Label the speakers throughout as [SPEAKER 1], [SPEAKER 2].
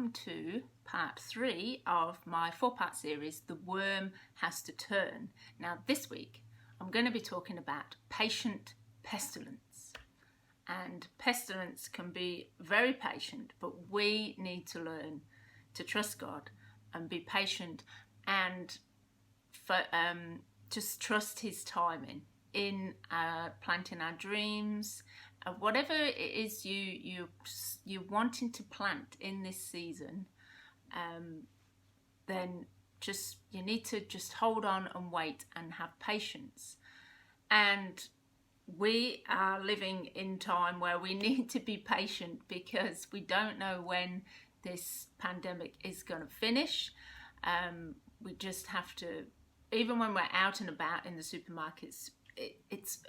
[SPEAKER 1] welcome to part 3 of my 4-part series, The Worm Has to Turn. Now this week I'm going to be talking about patient pestilence. And pestilence can be very patient, but we need to learn to trust God and be patient and just trust His timing in planting our dreams. Whatever it is you're wanting to plant in this season, then you need to just hold on and wait and have patience. And we are living in time where we need to be patient because we don't know when this pandemic is going to finish. We just have to, even when we're out and about in the supermarkets, it's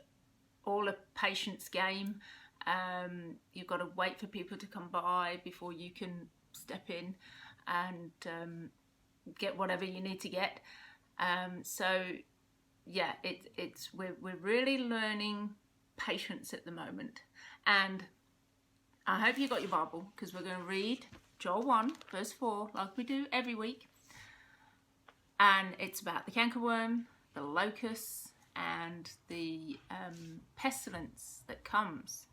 [SPEAKER 1] all a patience game. You've got to wait for people to come by before you can step in and get whatever you need to get. So yeah, we're really learning patience at the moment. And I hope you got your Bible, because we're going to read Joel 1 verse 4 like we do every week. And it's about the cankerworm, the locusts, and the pestilence that comes.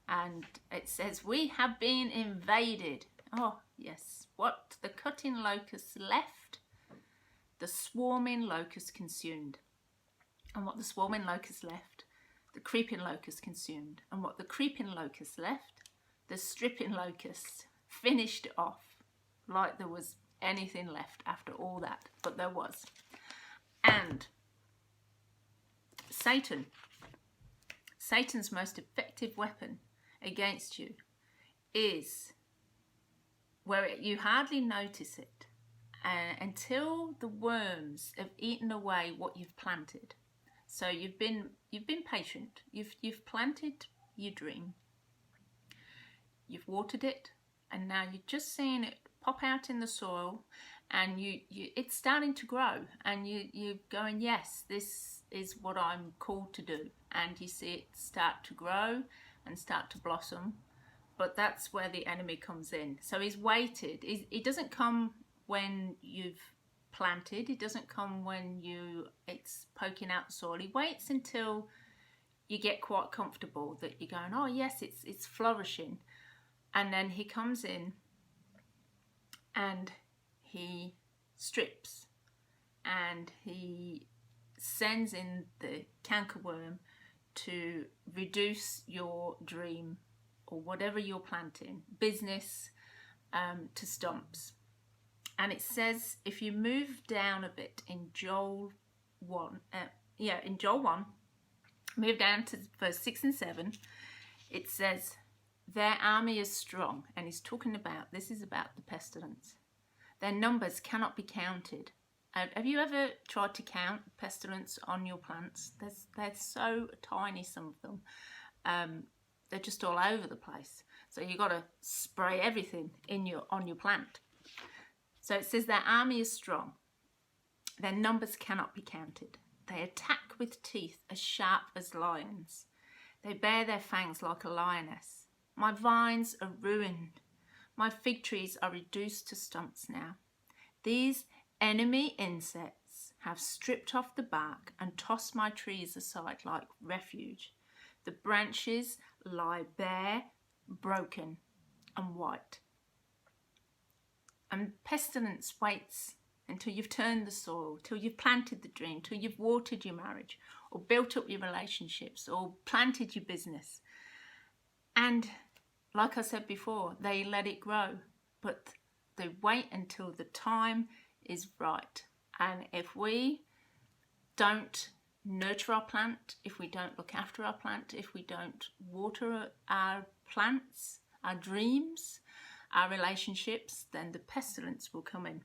[SPEAKER 1] And it says, we have been invaded. Oh yes, what the cutting locusts left, the swarming locust consumed. And what the swarming locust left, the creeping locust consumed. And what the creeping locust left, the stripping locust finished off. Like there was anything left after all that, but there was. And Satan's most effective weapon against you is where you hardly notice it until the worms have eaten away what you've planted. So you've been patient. You've planted your dream. You've watered it, and now you're just seeing it pop out in the soil, and it's starting to grow, and you're going, yes, this is what I'm called to do. And you see it start to grow and start to blossom. But that's where the enemy comes in. So he's waited. He doesn't come when you've planted. He doesn't come when it's poking out the soil. He waits until you get quite comfortable that you're going, oh yes, it's flourishing. And then he comes in and he strips, and he sends in the cankerworm to reduce your dream or whatever you're planting, business, to stumps. And it says, if you move down a bit in Joel 1, move down to verse 6 and 7, it says, their army is strong. And he's talking about, this is about the pestilence. Their numbers cannot be counted. Have you ever tried to count pestilence on your plants? They're so tiny, some of them. They're just all over the place. So you've got to spray everything on your plant. So it says their army is strong. Their numbers cannot be counted. They attack with teeth as sharp as lions. They bare their fangs like a lioness. My vines are ruined. My fig trees are reduced to stumps now. These enemy insects have stripped off the bark and tossed my trees aside like refuge. The branches lie bare, broken, and white. And pestilence waits until you've turned the soil, till you've planted the dream, till you've watered your marriage, or built up your relationships, or planted your business. And like I said before, they let it grow, but they wait until the time is right. And if we don't nurture our plant, if we don't look after our plant, if we don't water our plants, our dreams, our relationships, then the pestilence will come in.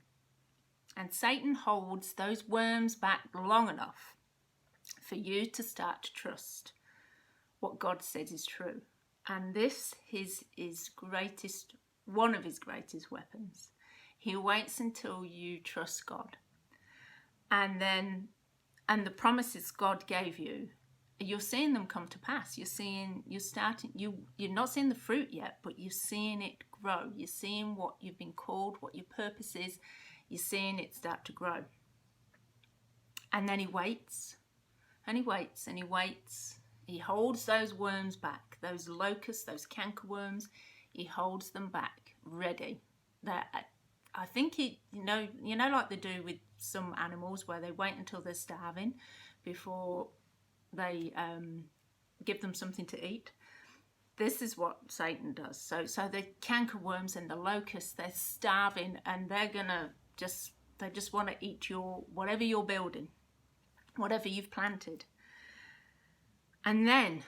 [SPEAKER 1] And Satan holds those worms back long enough for you to start to trust what God says is true. And this is one of his greatest weapons. He waits until you trust God. And the promises God gave you, you're seeing them come to pass. You're not seeing the fruit yet, but you're seeing it grow. You're seeing what you've been called, what your purpose is. You're seeing it start to grow. And then he waits, and he waits, and he waits. He holds those worms back, those locusts, those cankerworms. He holds them back, ready. I think like they do with some animals, where they wait until they're starving before they give them something to eat. This is what Satan does. So the cankerworms and the locusts, they're starving, and they just want to eat whatever you're building, whatever you've planted. And then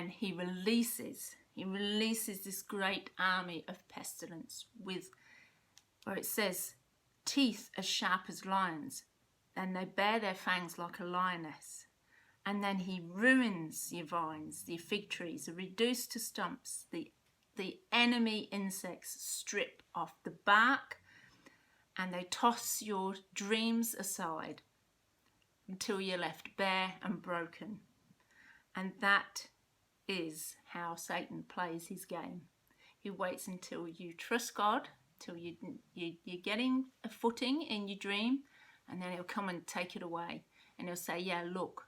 [SPEAKER 1] he releases this great army of pestilence, where it says, teeth as sharp as lions, and they bear their fangs like a lioness. And then he ruins your vines, your fig trees are reduced to stumps. The enemy insects strip off the bark, and they toss your dreams aside until you're left bare and broken. And that is how Satan plays his game. He waits until you trust God, till you're getting a footing in your dream, and then he'll come and take it away. And he'll say, yeah, look,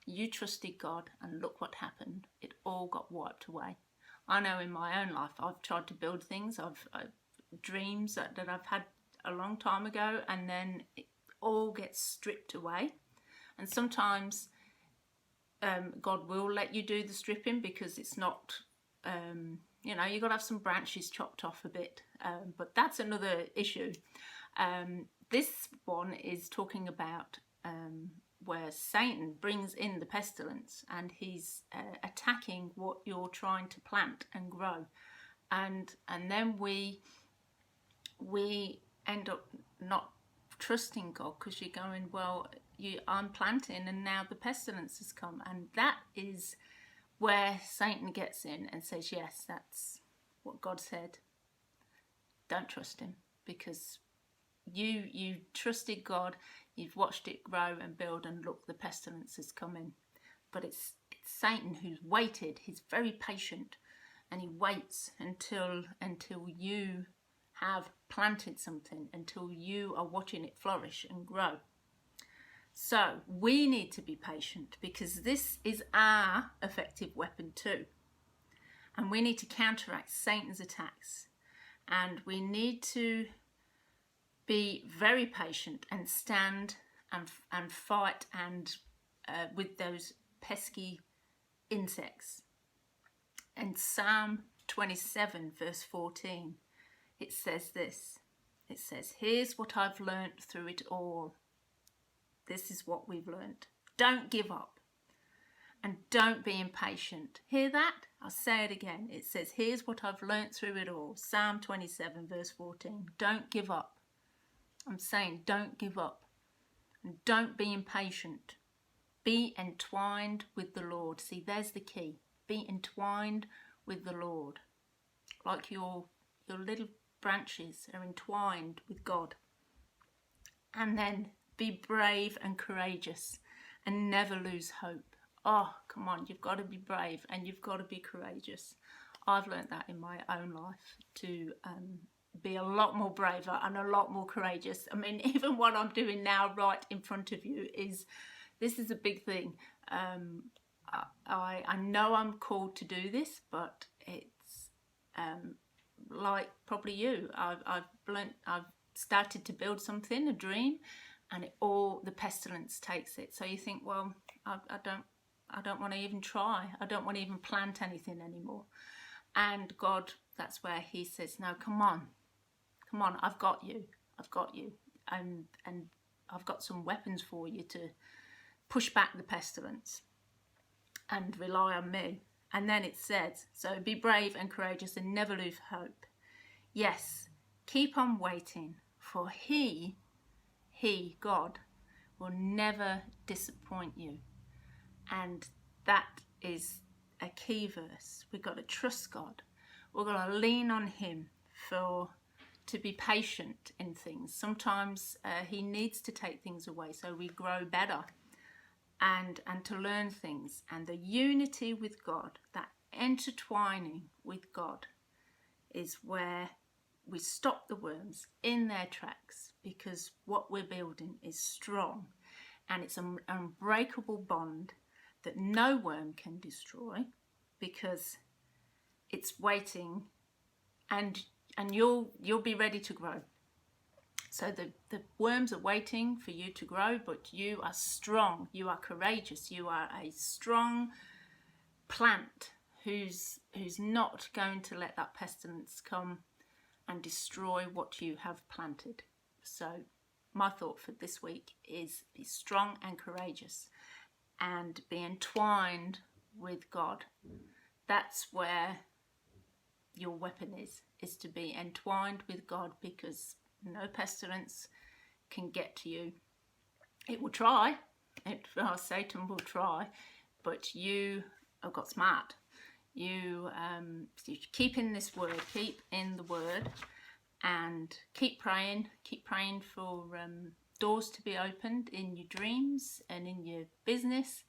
[SPEAKER 1] you trusted God, and look what happened. It all got wiped away. I know in my own life, I've tried to build things, I've dreams that I've had a long time ago, and then it all gets stripped away. And sometimes God will let you do the stripping, because it's not, you've got to have some branches chopped off a bit, but that's another issue. This one is talking about where Satan brings in the pestilence, and he's attacking what you're trying to plant and grow, and then we end up not trusting God, because you're going, well, I'm planting and now the pestilence has come. And that is where Satan gets in and says, yes, that's what God said. Don't trust him, because you trusted God, you've watched it grow and build, and look, the pestilence is coming. But it's Satan who's waited. He's very patient, and he waits until you have planted something, until you are watching it flourish and grow. So we need to be patient, because this is our effective weapon too. And we need to counteract Satan's attacks. And we need to be very patient and stand and fight and with those pesky insects. In Psalm 27 verse 14, it says this. It says, here's what I've learnt through it all. This is what we've learnt. Don't give up, and don't be impatient. Hear that? I'll say it again. It says, here's what I've learnt through it all. Psalm 27 verse 14. Don't give up. I'm saying don't give up, and don't be impatient. Be entwined with the Lord. See, there's the key. Be entwined with the Lord. Like your little branches are entwined with God. And then be brave and courageous, and never lose hope. Oh, come on, you've got to be brave and you've got to be courageous. I've learnt that in my own life, to be a lot more braver and a lot more courageous. I mean, even what I'm doing now right in front of you this is a big thing. I know I'm called to do this, but it's like probably you. I've started to build something, a dream, and the pestilence takes it. So you think, well, I don't want to even try. I don't want to even plant anything anymore. And God, that's where he says, no, come on, I've got you, and I've got some weapons for you to push back the pestilence, and rely on me. And then it says, so be brave and courageous, and never lose hope. Yes, keep on waiting, for he, God, will never disappoint you. And that is a key verse. We've got to trust God. We've got to lean on him to be patient in things. Sometimes he needs to take things away so we grow better, and to learn things. And the unity with God, that intertwining with God, is where we stop the worms in their tracks, because what we're building is strong, and it's an unbreakable bond that no worm can destroy, because it's waiting, and you'll be ready to grow. So the worms are waiting for you to grow, but you are strong, you are courageous, you are a strong plant who's not going to let that pestilence come and destroy what you have planted. So my thought for this week is be strong and courageous and be entwined with God. That's where your weapon is to be entwined with God, because no pestilence can get to you. It will try, Satan will try, but you have got smart. You keep in this word, keep in the word, and keep praying for doors to be opened in your dreams and in your business,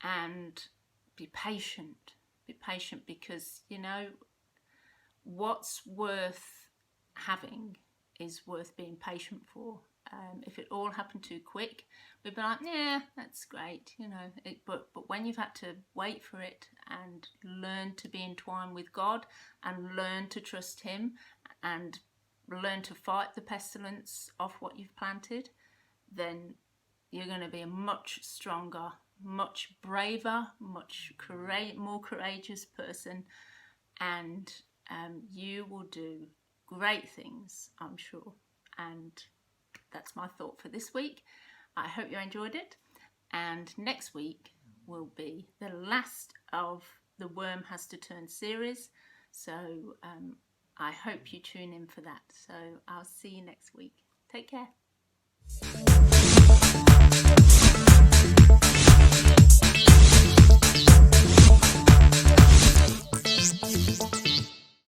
[SPEAKER 1] and be patient, because you know what's worth having is worth being patient for. If it all happened too quick, we'd be like, yeah, that's great, you know. But when you've had to wait for it and learn to be entwined with God and learn to trust Him and learn to fight the pestilence off what you've planted, then you're going to be a much stronger, much braver, much more courageous person, and you will do great things, I'm sure. And that's my thought for this week. I hope you enjoyed it, and next week will be the last of the Worm Has to Turn series, so I hope you tune in for that. So I'll see you next week. Take care.